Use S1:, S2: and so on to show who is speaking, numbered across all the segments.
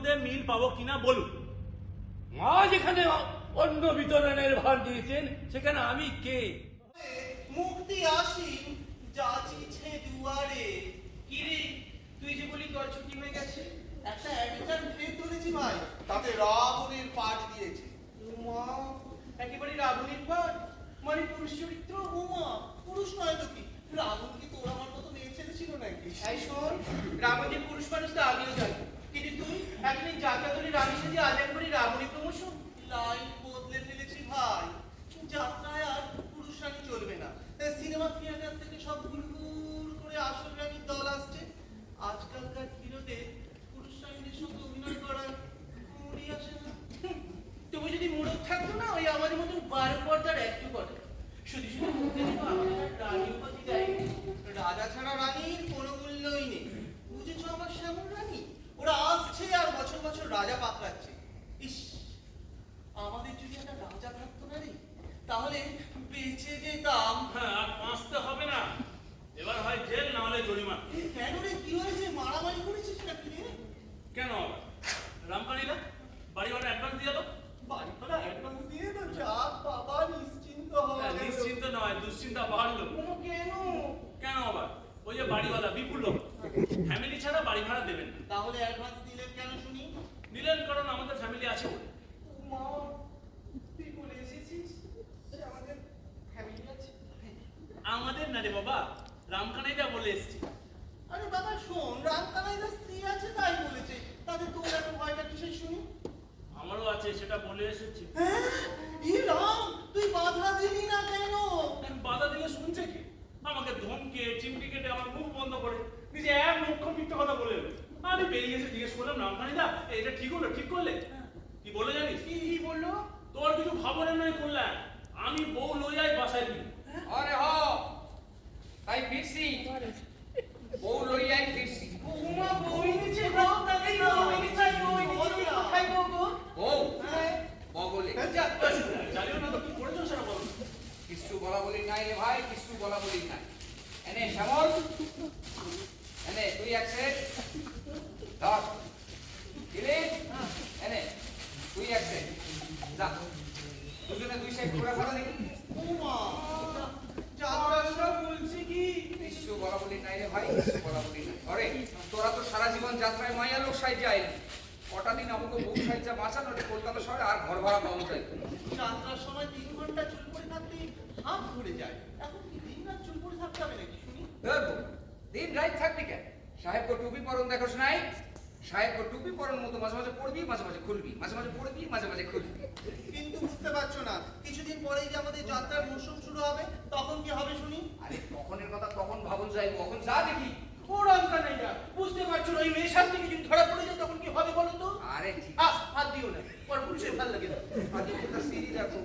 S1: মধ্যে মিল পাবো কিনা বলুন।
S2: মা যেখানে অন্ন বিতরণের ভার দিয়েছেন সেখানে আমি কে?
S3: মুক্তি আসিন যাচিছে দুয়ারে। কিরে, তুই যে বলি তোর ছুটি হয়ে গেছে? একটা অ্যাডিশন ফের তুলেছি ভাই, তাতে রাবণের পাঠ দিয়েছে। উমা, একেবারে রাবণের পাঠ? মানে পুরুষ চরিত্র? উমা, পুরুষ নয় তো কি, রাবণ কি তোর আমার মতো মেয়ে ছেলে ছিল নাকি? এই শোন, রাবণ যে পুরুষ মানুষ তা আমিও জানি, কিন্তু তুই একদিন যাত্রাদলের রানী সেজে আজ একবারে রাবণের প্রমোশন। লাইন বদলে ফেলেছি ভাই, যাত্রায় আর পুরুষ রানী চলবে না। সিনেমা থিয়েটার থেকে সব ঘুরঘুর করে আসল রানীর দল আসছে। আজকালকার হিরোতে পুরুষ রানীদের সঙ্গে অভিনয় করার মুডই আসে না। তবু যদি মুরত থাকতো না, ওই আমাদের মতন 12 পর্দার একটু করে শুধু শুধু মুখে যেন আমাদের রানী উপাধি দেয়। রাজা ছাড়া রানীর কোনো মূল্যই নেই, বুঝেছো আমার শ্যামল রানী? ওরা আসছে আর বছর বছর রাজা পাকড়াচ্ছে। ইস, আমাদের যদি একটা রাজা থাকতো না রে, তাহলে বেঁচে যেতাম।
S1: হ্যাঁ, আর বাঁচতে হবে না, এবার হয় জেল না হলে জরিমানা।
S3: কেন রে, কি হয়েছে? মারামারি করেছিস নাকি রে?
S1: কেন রামকানীরা বাড়ি ভাড়া অ্যাডভান্স দিয়ে দাও।
S3: বাড়ি ভাড়া অ্যাডভান্স দিয়ে তো যা বাবা, নিশ্চিন্ত
S1: হ্যাঁ,
S3: হবে।
S1: নিশ্চিন্ত নয়, দুশ্চিন্তা বাড়লো।
S3: কেন?
S1: কেন আবার? ওই যে বাড়িওয়ালা বিপুল লোক, ফ্যামিলি ছাড়া বাড়ি ভাড়া দেবেন না।
S3: তাহলে অ্যাডভান্স দিলেন কেন শুনি?
S1: দিলেন কারণ আমাদের ফ্যামিলি আছে বলে।
S3: মা, তুই বলে এসেছিস যে আমাদের ফ্যামিলি আছে?
S1: আমাদের না রে বাবা, রামকানাইদা বলে এসছি।
S3: আরে বাবা শোন, রামকানাইদার স্ত্রী আছে তাই বলেছে, তাদের তোর এত ভয়টা কিসের শুনি?
S1: আমারও আছে, সেটা বলে এসেছি।
S3: হ্যাঁ, ই রাম, তুই বাধা দিলি না কেন?
S1: বাধা দিলে শুনছে কি? আমাকে ধমকে চিমটি কেটে আমার মুখ বন্ধ করে নিজে এক লক্ষ মিথ্যা কথা বলে এলো। আমি বেরিয়ে এসে জিজ্ঞেস করলাম, রামকানীদা এটা ঠিক হলো? ঠিক করলে? কি বলে জানিস?
S3: কি বললো?
S1: তোর কিছু ভাবনের নয় করলাম, আমি বউ লইয়াই বাসায় দিই।
S4: আরে হ তাই ফিরছি, বউ লইয়াই ফিরছি।
S3: উমা, বই নিচে বউ, তাকে বই নিচে বই নিচে কোথায় বউ গো?
S4: বউ
S3: হ্যাঁ,
S4: বগলে।
S3: যা,
S1: জানিও না তো কি করেছো সেটা বলো।
S4: কিছু বলা বলি নাই রে ভাই, কিছু বলা বলি নাই। এনে শ্যামল, এনে তুই এক সেট ধর। দিলে এনে তুই এক সেট যা, দুজনে দুই সেট ঘোরা ফেলা দেখি।
S3: উমা, যাত্রাটা বলছি কি?
S4: কিছু বলা বলি নাই রে ভাই, কিছু বলা বলি নাই। আরে তোরা তো সারা জীবন যাত্রায় মাইয়া লোক সাইজে আইলি, কটা দিন আমাকে বউ সাইজা বাঁচানো রে কলকাতা শহরে আর ঘর ভাড়া পাওয়া যায়।
S3: যাত্রার সময় 3 ঘন্টা চুল পরে থাকতে হাত ঘুরে যায়, এখন কি দিন রাত চুল পরে থাকতে হবে নাকি শুনি?
S4: ধরবো দিন রাত থাকবি কেন? সাহেব কো টুপি পরন দেখোস নাই? সাহেব কো টুপি পরন মতো মাঝে মাঝে পড়বি, মাঝে মাঝে খুলবি, মাঝে মাঝে পড়বি, মাঝে মাঝে খুলবি।
S3: কিন্তু বুঝতে পারছো না, কিছুদিন পরেই যে আমাদের যাত্রার মৌসুম শুরু হবে, তখন কি হবে শুনি?
S4: আরে তখনের কথা তখন ভাবন যাইব, এখন যা দেখি।
S3: ও রামকানাইদা, বুঝতে পারছো না, ওই মেয়ে শাস্তি যদি ধরা পড়ে যায় তখন কি হবে বলো তো?
S4: আরে ঠিক
S3: হাত দিও না, পর পুলিশের ভাল লাগে না।
S4: আগে কোথা সিঁড়ি রাখো।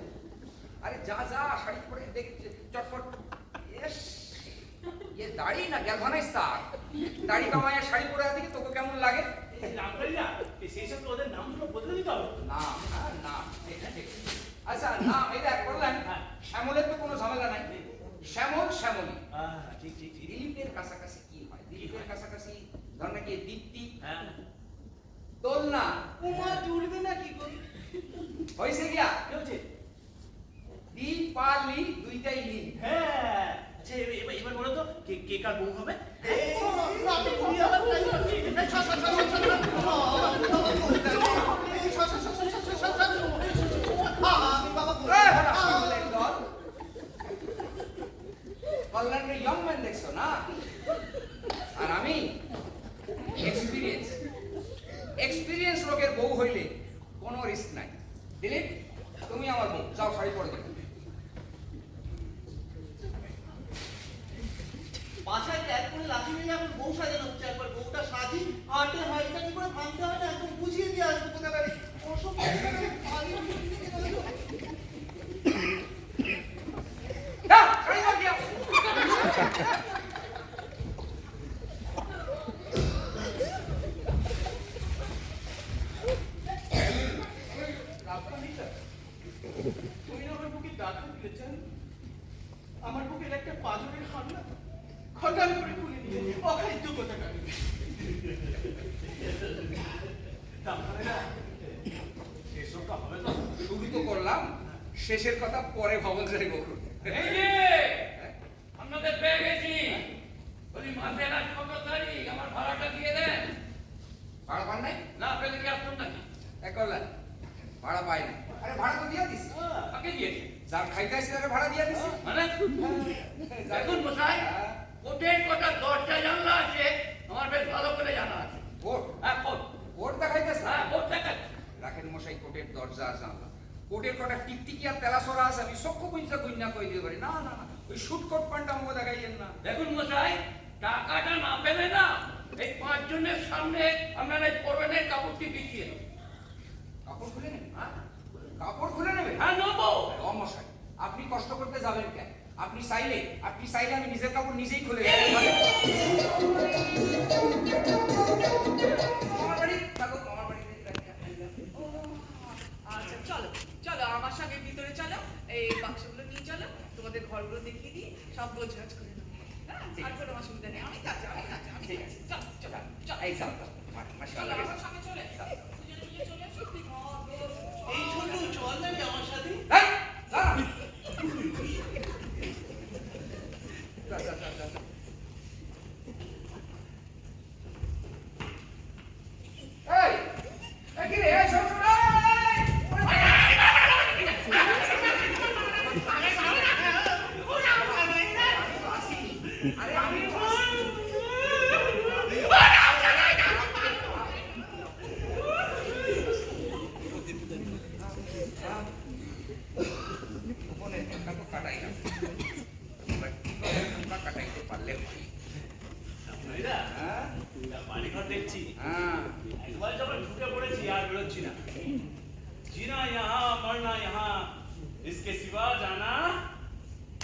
S4: আরে যা যা শাড়ি পরে দেখছে চটপট। এস ये দাড়ি না গ্যালভানাইস্তা, দাড়ি কামায় শাড়ি পরে দেখি তোকে কেমন লাগে?
S1: এই রামকানীদা সেই সব তো ওদের নামগুলো বদলে দিতে হবে।
S4: না না ঠিক ঠিক। আচ্ছা না এটা করলেন, শ্যামলের তো কোনো ঝামেলা নাই, শ্যামল শ্যামলী।
S1: ঠিক ঠিক ঠিক।
S4: দিলীপের কাছাকাছি কি হয়? দিলীপের কাছাকাছি ধর নাকি দীপ্তি,
S1: হ্যাঁ,
S4: দোলনা,
S3: উমা জুড়বে না কি গো?
S4: হয়েছে গিয়া
S1: কি হচ্ছে?
S4: দীপ পারলি দুইটাই লিন।
S1: হ্যাঁ, আচ্ছা এবার বলো তো কে কার বউ হবে?
S4: কল্যাণের ইয়ং ম্যান দেখছো না? আর আমি এক্সপিরিয়েন্স লোকের বউ হইলে কোনো রিস্ক নাই। দিলীপ তুমি আমার বউ, যাও শাড়ি পরে দেবে।
S3: বাসায় ট্যাগ করে লাঠি নিয়ে এখন বউ সাজানো হচ্ছে, একবার বউটা সাজি হাটে হাইটা কি করে ভাঙতে হয় না একদম বুঝিয়ে দিয়ে আসবো কোথা করে। ওসব
S4: শাড়ি পরে দিয়া
S3: তুমি আমার বুকে দাঁড়া দিয়েছেন, আমার বুকের একটা পাঁজরের হামলা খটান করে খুলে দিয়ে অখাদ্য কথা কাটে।
S1: রামখানিদা, এসবটা হবে তো?
S4: শুরু তো করলাম, শেষের কথা পরে ভবন যাই বলুন।
S2: এই যে আপনাদের পেয়ে গেছি, বলি মাসের আজ ১৫ তারিখ আমার ভাড়াটা দিয়ে দেন।
S4: ভাড়া পান নাই?
S2: না পেলে কি আসবেন নাকি?
S4: এক করলেন ভাড়া পাই না। আরে ভাড়া তো দিয়ে দিছি।
S2: কাকে দিয়েছে?
S4: যার খাইতে আসছে তাকে ভাড়া দিয়ে দিছি।
S2: মানে দেখুন মশাই, কোটের কটা দরজা জানলা আছে আমার বেশ ভালো করে জানা আছে।
S4: কোট
S2: হ্যাঁ কোট,
S4: কোট দেখাইতেছে।
S2: হ্যাঁ কোট দেখাচ্ছে।
S4: রাখেন মশাই কোটের দরজা আর জানলা। কোটের কটা টিকটিকি আর তেলাসরা আছে, আমি সক্ষ কুইঞ্চা কুইন্যা কই দিতে পারি। না না না, ওই শুট কোট প্যান্ট আমাকে দেখাইয়েন না।
S2: দেখুন মশাই, টাকাটা না পেলে না এই ৫ জনের সামনে আপনারা এই পরনের কাপড়টি বিছিয়ে দেন।
S4: কাপড় খুলে নেবে?
S2: হ্যাঁ
S4: কাপড় খুলে নেবে?
S2: হ্যাঁ নেবো।
S4: ও মশাই, আপনি কষ্ট করতে যাবেন কেন? আপনি চাইলে আমি নিজের কাপড় নিজেই খুলে দেব। আমার বাড়ি থাকো, আমার বাড়িতে
S5: ও, আচ্ছা চলো চলো আমার সঙ্গে ভিতরে চলো, এই বাক্সগুলো নিয়ে চলো, তোমাদের ঘরগুলো দেখিয়ে দিই, সব গোছগাছ করে নেবো। হ্যাঁ, আর কোনো অসুবিধা নেই, আমি কাছে
S4: ঠিক আছে।
S5: চলো চলো চলো
S4: এই যাও যাও,
S5: চলো
S4: মাশাআল্লাহ।
S5: আমার সঙ্গে চলে দুজনে মিলে চলে এসো।
S3: এই ছোট চল না আমার সাথে।
S4: এই, দাঁড়া। যা, যা, যা, যা, যা। এই, এই কি রে? এই, শোন, শোন, আরে আমি তো আসি। ওখানে একটা তো কাটাই না। এবার কি করে আমরা কাটাইতে পারলে হয়।
S1: রামখানিদা,
S4: হ্যাঁ?
S1: বাড়িঘর দেখছি,
S4: হ্যাঁ।
S1: একবার যখন ঢুকে পড়েছি আর বেরোচ্ছি না। जीना यहाँ मरना यहाँ, इसके सिवा जाना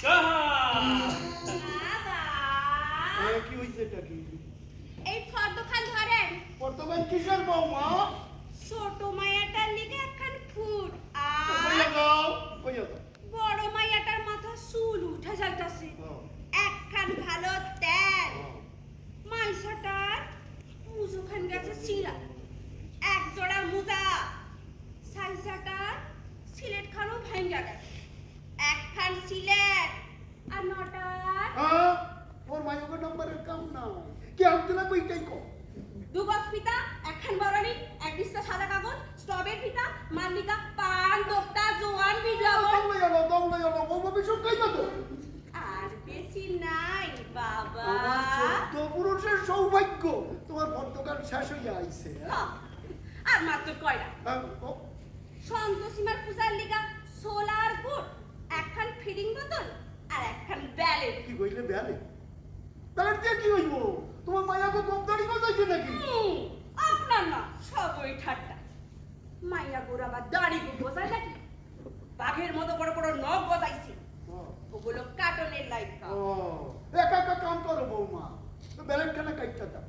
S1: कहाँ?
S6: এ, কি হইছে এটা কি?
S7: এই ফর্দখান ধরেন,
S6: বর্তমান কিসের বৌমা?
S7: ছোট মায়াটার লিগে একখান ফুট
S6: কইয়া
S7: আর
S6: দাও, কইয়া দাও।
S7: বড় মায়াটার মাথা চুল উঠে যাইতাছে।
S6: হ্যাঁ,
S7: একখান ভালো তেল,
S6: হ্যাঁ।
S7: মাইসাটার মুজোখান গেছে চিরা, এক জোড়া মুজা, সাইজাটার সিলেট খানও ভাঙ্গা গেছে, একখান সিলেট আর নটার
S6: হ্যাঁ, ওর মাইকে নম্বরের কাম না। কি আনতে লাগবে এইটাই কও।
S7: দুগজ ফিতা, একখান বরানি, এক দিস্তা সাদা কাগজ, স্টবের ফিতা, মান্ডিকা, পান, দোক্তা, জোয়ান, বিজ্ঞাপন।
S6: দম লইয়া নাও, দম লইয়া নাও। বৌমা বিষণ কইবা তো।
S7: আর বেশি নাই বাবা।
S6: আমার 14 পুরুষের সৌভাগ্য তোমার বর্তমান শেষ হইয়া আইছে।
S7: হ্যাঁ, আর মাত্র কয়টা
S6: হ্যাঁ, ও,
S7: সন্তোষীমার পূজার লিগা সোলার গুড, একখান ফিডিং বোতল আর একখান ব্যালেট।
S6: কি কইলে বেয়ালে? তাহলে দিয়ে কি হইব? তোমার মায়াকে গমদারি গজাইছে নাকি?
S7: আপনার না সব ওই ঠাট্টা। মাইয়া গোড়া বা দাড়ি বোঝায় নাকি? বাঘের মতো বড় বড় নখ গজাইছে, ওগুলো কাটনের লাইকা।
S6: ও, একা একা কাম করো বৌমা। ব্যালেট কেন কাইটটা দাও?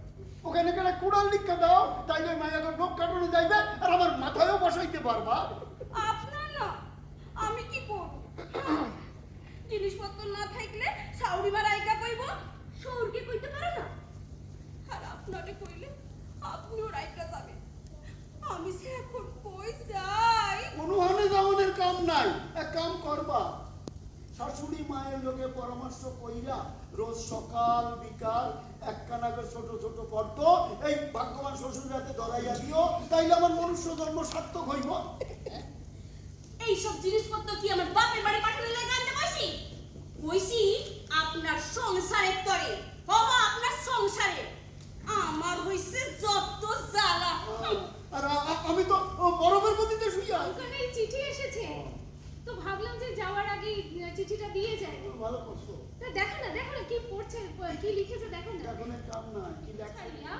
S6: ওখানে কেন কুড়াল লিখা দাও, তাইলে মায়াকে নখ কাটানো যাইবে আর আমার মাথায়ও বসাইতে পারবা।
S7: আপনার না আমি কি করব? জিনিসপত্র না থাকলে সাউরি মার আইকা কইব, শহরকে কইতে পারে না। আর আপনারে কইলে আপনিও রাইকা যাবেন। আমি সে এখন কই যাই?
S6: কোনো হানে যাওয়ানের কাম নাই। এক কাম করবা, শাশুড়ি মায়ের লোকে পরামর্শ কইরা রোজ সকাল বিকাল একখানা করে ছোট ছোট পর্দ এই ভাগ্যবান শ্বশুর হাতে ধরাইয়া দিও, তাইলে আমার মনুষ্য জন্ম সার্থক হইব।
S7: এই সব জিনিসপত্র কি আমার বাপের বাড়ি পাঠানো লাগে আনতে বসি? কইছি আপনার সংসারের তরে, বাবা আপনার সংসারে আমার হইছে যত জ্বালা।
S6: আর আমি তো বরফের গতিতে শুইয়া।
S8: ওখানে চিঠি এসেছে, তো ভাবলাম যে যাওয়ার আগে চিঠিটা দিয়ে যাই।
S6: ভালো করছো।
S8: তা দেখো না কি পড়ছে, কি লিখেছে দেখো না।
S6: এখন কাম নাই, কি লেখা?
S8: ছাড়িয়া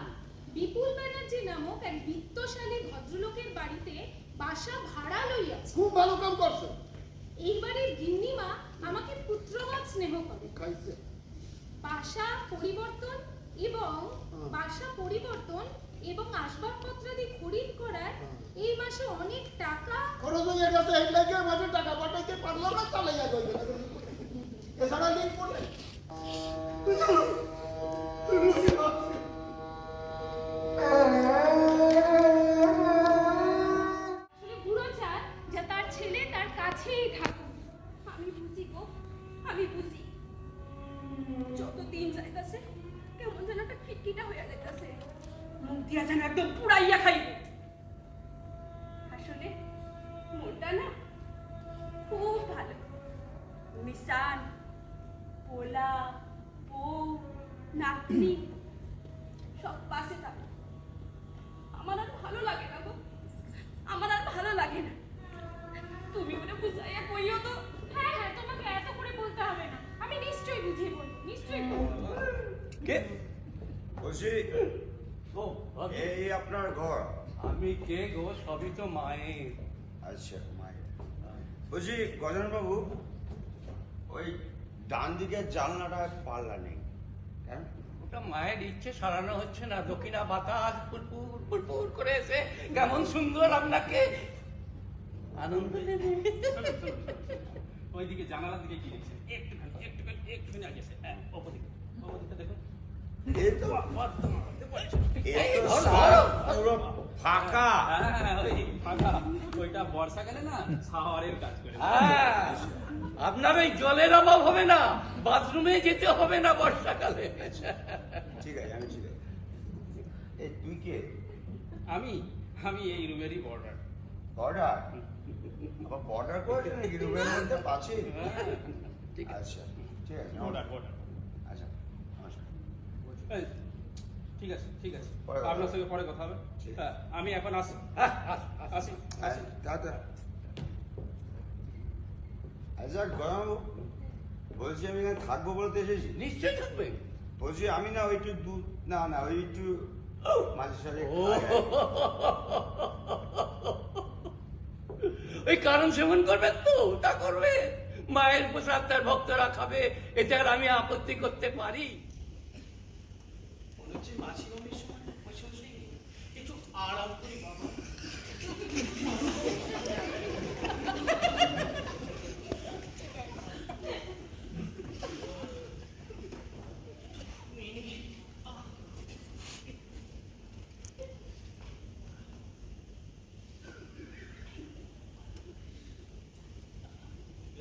S8: বিপুল ব্যানার্জি নামক এক বিত্তশালী ভদ্রলোকের বাড়িতে বাসা ভাড়া লইয়াছে।
S6: খুব ভালো কাম করছো।
S8: এই বাড়ির গিন্নিমা আমাকে পুত্রবৎ স্নেহ করে।
S6: খাইছে।
S8: বাসা পরিবর্তন এবং আসবাবপত্রাদি খরিদ করার এই মাসে অনেক টাকা
S6: খরচ হয়ে গেছে, এই লাগে মাঝে টাকা পাঠাইতে পারলাম না, চালাইয়া যাইবে না। এছাড়া লিঙ্ক করলে
S7: পুড়াইয়া খাইব। আসলে মনটা না খুব ভালো। মিশান, পোলা, বউ, নাতনি সব পাশে থাকে। আমার আর ভালো লাগে না গো, আমার আর ভালো লাগে না। তুমি ওটা বুঝাইয়া কইও তো।
S8: হ্যাঁ হ্যাঁ, তোমাকে এত করে বলতে হবে না, আমি নিশ্চয়ই বুঝিয়ে বলবো, নিশ্চয়ই বলবো।
S2: কে?
S9: বলছি
S2: ও ভাবি,
S9: এই আপনার ঘর?
S2: আমি কে গো? সবই তো মায়ের।
S9: আচ্ছা মায়ের। বলছি গজানন বাবু, ওই ডান দিকের জানলাটা পাল্লা নেই কেন?
S2: ওটা মায়ের ইচ্ছে সারানো হচ্ছে না। দক্ষিণা বাতাস ফুরফুর ফুরফুর করে এসে কেমন সুন্দর আপনাকে আনন্দ দেবে।
S1: ওইদিকে জানালার দিকে কি দেখছেন? একটুখানি আগে এসে, হ্যাঁ, ওপরদিকে দেখুন।
S9: এই তো
S2: এই
S9: এই তো
S2: ধর,
S9: সারা
S2: ধর।
S9: পুরো ফাঁকা।
S1: হ্যাঁ, ওই ফাঁকা। ওইটা বর্ষাকালে না শাওয়ারের কাজ করে।
S2: হ্যাঁ, আপনার ওই জলের অভাব হবে না, বাথরুমে যেতে হবে না বর্ষাকালে।
S9: ঠিক আছে, আমি ঠিক আছে। এই তুই কে?
S1: আমি এই রুমেরই বর্ডার।
S9: বর্ডার? আবার বর্ডার করেছে নাকি রুমের মধ্যে পাচ্ছি?
S2: ঠিক আছে।
S9: আচ্ছা ঠিক আছে,
S1: বর্ডার বর্ডার।
S9: আচ্ছা নমস্কার।
S1: এই, ঠিক আছে ঠিক আছে,
S9: পরে কথা
S1: আপনার
S9: হবে।
S1: সঙ্গে পরে কথা হবে।
S9: ঠিক।
S1: হ্যাঁ, আমি এখন আসি। আসি আসি।
S9: দাদা আচ্ছা গয়াবু, বলছি আমি এখানে থাকবো বলতে এসেছি।
S2: নিশ্চয়ই থাকবে।
S9: বলছি আমি না ওই একটু দুধ না ওই একটু মাঝে সাথে
S2: ওই কারণ সেবন করবেন তো, তা করবে। মায়ের প্রসাদ তার ভক্তরা খাবে, এতে আর আমি আপত্তি করতে পারি?
S3: মনে হচ্ছে মাছি মামির সময় বসে বসে একটু আরাম করি বাবা।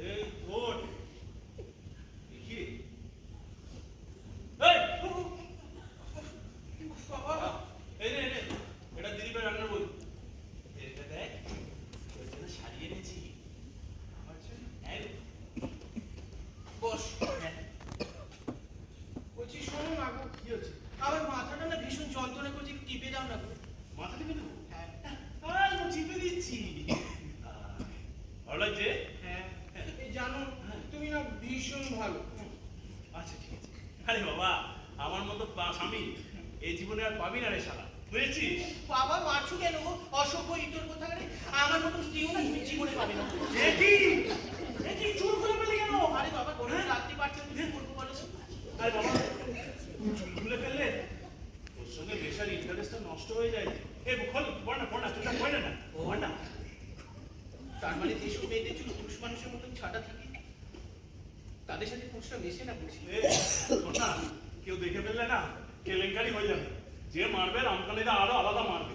S1: এই ওঠ। দেখি। এই,
S3: বাবা
S1: এই নে, এটা দিলীপের রান্নার বই। এটা দেখ, তোর জন্য সারিয়ে এনেছি। এই,
S3: বস।
S1: হ্যাঁ।
S3: বলছি শোনো না গো,
S1: কি হচ্ছে?
S3: আমার মাথাটা না ভীষণ যন্ত্রণা করছে, একটু টিপে দাও না গো।
S1: মাথা টিপে দেবো?
S3: হ্যাঁ
S1: আয়, ও চিপে দিচ্ছি। ভালো লাগছে?
S3: হ্যাঁ, এই জানো তুমি না ভীষণ ভালো।
S1: আচ্ছা ঠিক আছে। আরে বাবা, আমার মতো স্বামী এই জীবনে আর পাবি না রে শালা, বুঝেছিস?
S3: বাবা মারছো কেন গো? অসভ্য ইতর কোথাকারে। আমার মতো স্ত্রীও না তুমি জীবনে পাবে না।
S1: একই চুল খুলে ফেলে কেন?
S3: আরে বাবা কোনো রাত্রি পারছে না, কি করবো বলো তো?
S1: আরে বাবা, চুল খুলে ফেললে ওর সঙ্গে বেশার ইন্টারেস্টটা নষ্ট হয়ে যায়। এ খোল, পড় না, চুলটা পড়ে না, পড় না।
S3: তার মানে যেসব মেয়েদের চুল পুরুষ মানুষের মতন ছাটা থাকে তাদের সাথে পুরুষরা মেশে না বুঝি।
S1: এ, শোন না, কেউ দেখে ফেললে না কেলেঙ্কারি হয়ে যাবে। যে মারবে রামকালীরা আরো আলাদা মারবে।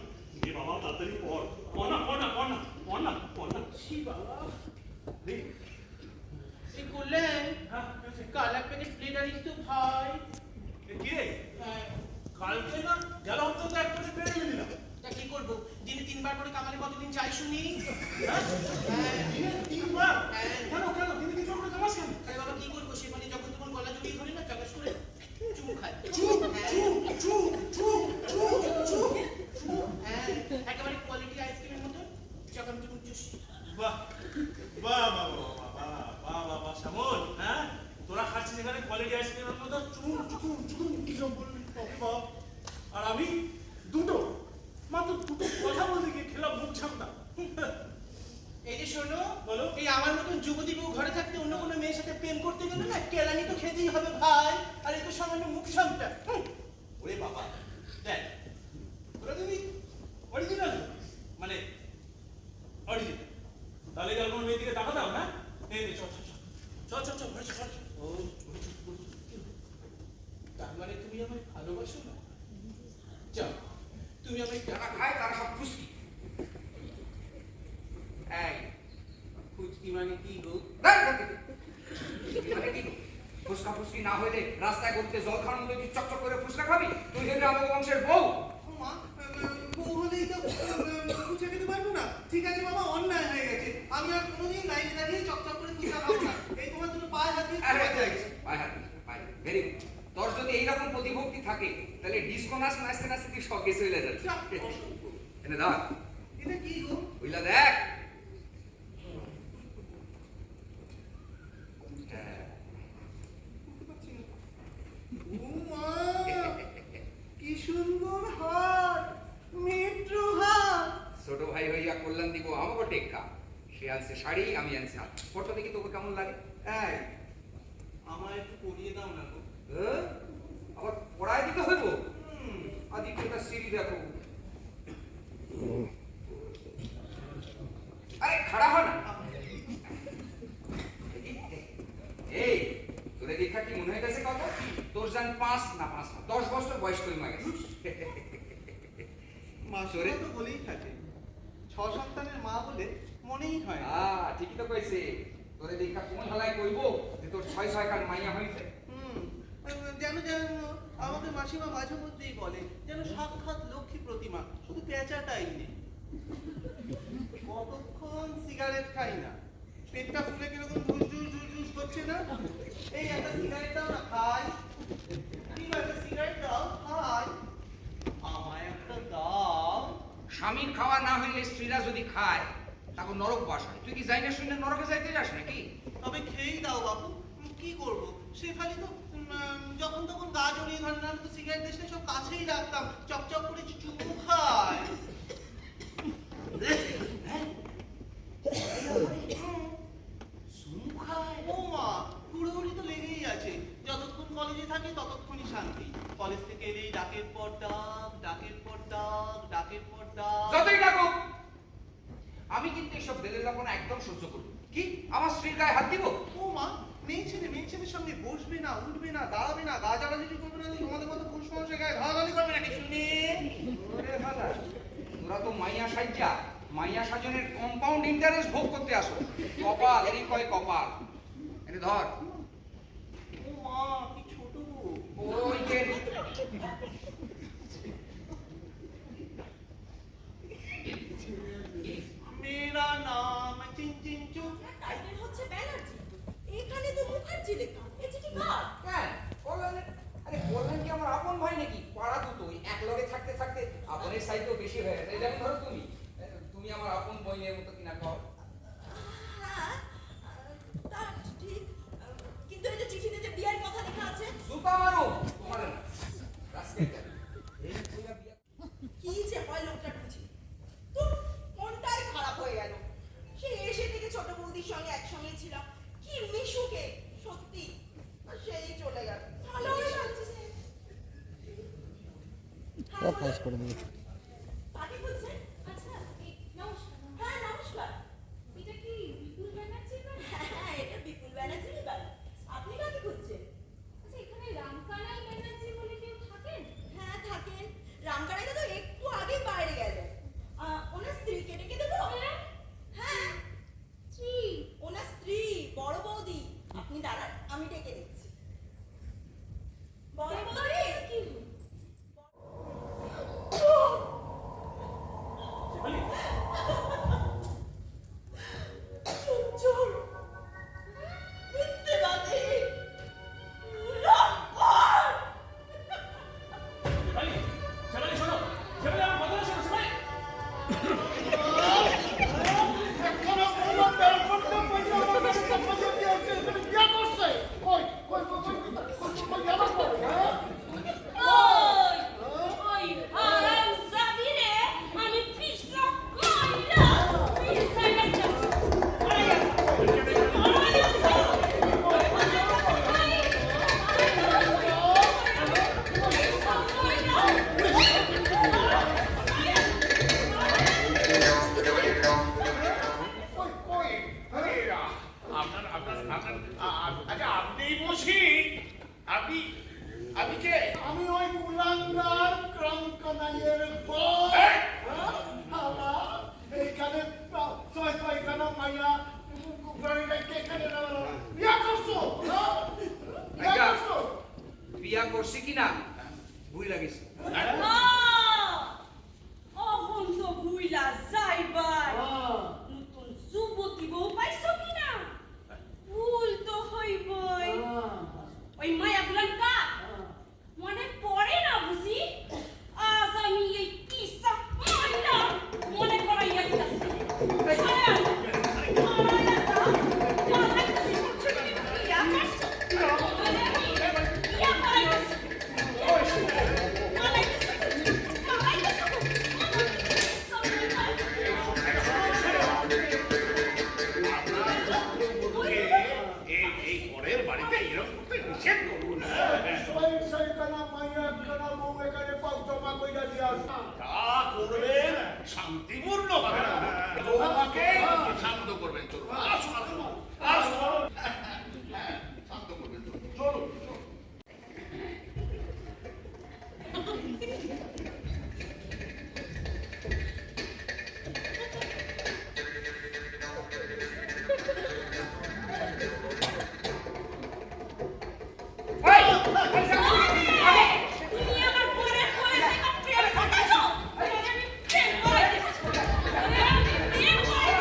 S1: এ বাবা তাড়াতাড়ি পড় না।
S3: ছি বাবা,
S1: দেখ,
S3: সে করলেন
S1: হ্যাঁ,
S3: কাল এক প্যাকেট প্লেট আনিস তো ভাই।
S1: এ কি রে?
S3: হ্যাঁ,
S1: কালকে না গেল হপ্তাহ তো এক প্যাকেট পেয়ে নিলাম।
S3: তা কি করবো? দিনে 3 বার করে কামালে কতদিন চাই শুনি?
S1: হ্যাঁ?
S3: হ্যাঁ,
S1: দিনে 3 বার?
S3: হ্যাঁ।
S1: কেন? দিনে 3 বার করে কামাস কেন?
S3: আরে বাবা কি করবো? সে মানে যখন তখন গলা জড়িয়ে ধরে না চাকাস করে চুম খায়।
S1: চুপ,
S3: হ্যাঁ।
S1: চুপ।
S3: হ্যাঁ, একেবারে কোয়ালিটি আইসক্রিমের মতো চকাম চুম চুস।
S1: বাহ, শ্যামল, হ্যাঁ? তোরা খাচ্ছিস এখানে কোয়ালিটি আইসক্রিমের মতো চুম কি সব বললি? বাবা। আর আমি মাত্র দুটো কথা বলতে গিয়ে খেলাম মুখ ঝামটা।
S3: এই যে শোনো,
S1: বলো।
S3: এই আমার মতন যুবতী বউ ঘরে থাকতে অন্য কোনো মেয়ের সাথে প্রেম করতে গেলে না কেলানি তো খেতেই হবে ভাই। আর এই তো সামান্য মুখ ছামটা।
S1: ওরে বাবা, দেখ, তোরা তুমি অরিজিনাল, মানে অরিজিনাল। তাহলে কি আর কোনো মেয়ের দিকে টাকা দাও না? এই নে, চল, ঘরে চল।
S3: ও, তার মানে তুমি আমায় ভালোবাসো না? যাও, তুমি আমায়
S4: যারা খায় তারা সব ফুসকি। এই
S3: ফুচকি মানে কি গো?
S4: মানে কি ফুসকা ফুসকি না হইলে রাস্তায় ঘুরতে জল খাওয়ার মতো তুই চকচক করে ফুসকা খাবি? তুই হইলে আমার বংশের বউ।
S3: মা, বউ হলে ঠিক আছে বাবা, অন্যায় হয়ে গেছে। আমি আর কোনোদিন লাইনে দাঁড়িয়ে চকচক করে ফুচকা খাবো না। এই তোমার দুটো পায়ে হাত দিয়ে ক্ষমা চাইছি।
S4: Very good. তোর যদি এইরকম প্রতিভক্তি থাকে তাহলে ডিসকো নাচ নাচতে নাচতে তুই শখে চলে যাচ্ছে। এনে ধর,
S3: এটা কি গো?
S4: বুঝলা দেখ।
S3: ও মা, কি সুন্দর হাত, মেট্রো হাত।
S4: ছোট ভাই হইয়া কল্যাণ দিব আমাকে টেক্কা। সে আনছে শাড়ি, আমি আনছি হাত। ফটো দেখি তোকে কেমন লাগে?
S3: এই, আমায় একটু পরিয়ে দাও না গো।
S4: আবার পড়ায় দিতে হইব? আদিত্যটা সিঁড়ি দেখো। আরে খাড়া হয় না। এই তোরে দেখা কি মনে হইতেছে কত? তোর জান 5 না 10 বছর বয়স কই মা গেছে।
S3: মাসুরে তো বলেই থাকে, 6 সন্তানের মা বলে মনেই হয় না।
S4: ঠিকই তো কইছে। তোরে দেখা কোন হালায় কইব যে তোর 6 কান মাইয়া হইছে।
S3: যেন আমাকে মাসিমা মাঝে মধ্যেই বলে যেন সাক্ষাৎ লক্ষ্মী প্রতিমা, শুধু পেঁচাটাই নেই। কতক্ষণ সিগারেট খাই না, পেটটা ফুলে কিরকম ঝুস করছে না। এই একটা সিগারেট দাও না, খাই। একটা সিগারেট দাও, খাই। আমায় একটা দাও।
S4: স্বামীর খাওয়া না হইলে স্ত্রীরা যদি খায় তারপর নরক বাস হয়। তুই কি যাই না শুনে নরকে যাইতে যাস নাকি?
S3: তবে খেয়েই দাও বাবু, কি করব? সে খালি তো যখন তখন গা জড়িয়ে ধরে, না তো সিগারেট দেখলে সব কাছেই রাখতাম, চকচক করে চুমু খায়। চুমু খায়? ও মা, হুড়োহুড়ি তো লেগেই আছে। যতক্ষণ কলেজে থাকি ততক্ষণই শান্তি। কলেজ থেকে এলেই ডাকের পর ডাক, ডাকের পর ডাক, ডাকের পর ডাক।
S4: যতই ডাকুক আমি কিন্তু এসব বেলেলাপনা একদম সহ্য করব। কি আমার স্ত্রীর গায়ে হাত দিব?
S3: ও মা, মেয়ে ছেলের সঙ্গে বসবে না, উঠবে না, দাঁড়াবে না, গা জ্বালাজুলি করবে না, তোমাদের মতো পুরুষ মানুষের গায়ে ঢালাঢালি করবে নাকি শুনি?
S4: ওরে ভালা, তোরা তো মাইয়া সাজ্জা, মাইয়া সাজনের কম্পাউন্ড ইন্টারেস্ট ভোগ করতে আসো। কপাল, এই কয় কপাল। এনে ধর।
S3: ও মা, কি ছোট।
S4: ওই যে
S3: মেরা নাম চিন চিন চুপ।
S7: টাইটেল হচ্ছে ব্যানার্জি, এখানে তো মুখার্জি লেখা। এই চিঠি কার?
S4: কেন কল্যাণের? আরে কল্যাণ কি আমার আপন ভাই নাকি? পাড়া তো তুই এক লগে থাকতে থাকতে আপনের সাইজও বেশি হয়ে গেছে। যেমন ধরো তুমি আমার আপন বইনের মতো কিনা কর।
S7: হ্যাঁ, তা ঠিক, কিন্তু এই যে চিঠিতে যে বিয়ের কথা লেখা আছে।
S4: জুতা মারো তোমার না রাস্তায় যাবে। এই কইরা বিয়া
S7: কি যে হয় লোকটা বুঝি, তোর মনটাই খারাপ হয়ে গেল। সে এসে থেকে ছোট বৌদির সঙ্গে একসঙ্গে ছিলাম, কি মিশুকে সত্যি, আর সেই চলে গেল। ভালো হয়ে যাচ্ছে। পজ করে দিই। পার্টি বলছে?
S8: আচ্ছা, নমস্কার।
S7: হ্যাঁ নমস্কার।
S8: এটা কি বিপুল ব্যানার্জির বাড়ি?
S7: হ্যাঁ, এটা বিপুল ব্যানার্জির বাড়ি। আপনি কাকে খুঁজছেন?
S8: আচ্ছা, এখানে রামকানাই ব্যানার্জি বলে কেউ থাকেন?
S7: হ্যাঁ থাকেন। রামকানাইদা তো একটু আগে বাইরে গেল। ওনার স্ত্রীকে ডেকে দেবো? হ্যাঁ,
S8: স্ত্রী?
S7: ওনার স্ত্রী, বড় বৌদি। আপনি দাঁড়ান, আমি ডেকে দিচ্ছি। বড় বৌদি,
S8: কি?
S7: ও
S1: পূর্ণ হবে না। তোমাকে শান্ত করবেন, চলুন আসুন আসুন আসুন, হ্যাঁ শান্ত করবেন, চলুন চলুন।
S7: তুমি আমার পরের পরে সাইকেল প্রেম করতেছো আমি প্রেম করে দিচ্ছি প্রেম করে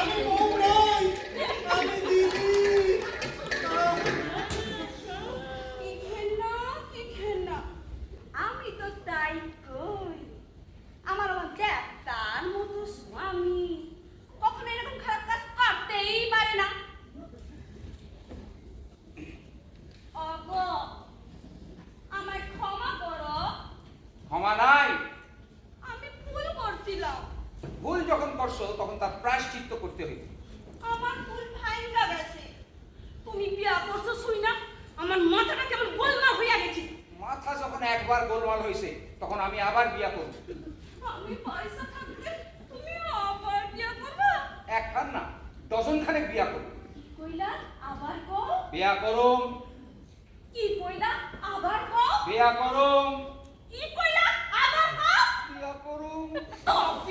S6: আমি বউ নই, আমি দিদি।
S7: কি ঘেন্না আমি তো তাই কই আমার দেবতার মতো স্বামী কখনো এরকম খারাপ কাজ করতেই পারে না। অগো আমায় ক্ষমা করো,
S4: ক্ষমা নাই।
S7: আমি ভুল করছিলাম।
S4: ভুল যখন করছো তখন তার প্রায়শ্চিত্ত করতে হইবে।
S7: আমার ভুল ভাঙ্গা গেছে। তুমি বিয়া করছো শুই না আমার মাথাটা কেমন গোলমাল হইয়া গেছে।
S4: মাথা যখন একবার গোলমাল হয়েছে তখন আমি আবার বিয়া করব।
S7: আমি পয়সা থাকলে তুমি আবার বিয়া করবা?
S4: একখান না, ডজন খানেক বিয়া করব।
S7: কি কইলা আবার কও?
S4: বিয়া করুম,
S7: কি কইলা আবার কও?
S4: বিয়া করুম,
S7: কি কইলা আবার কও?
S4: বিয়া করুম।
S7: তবে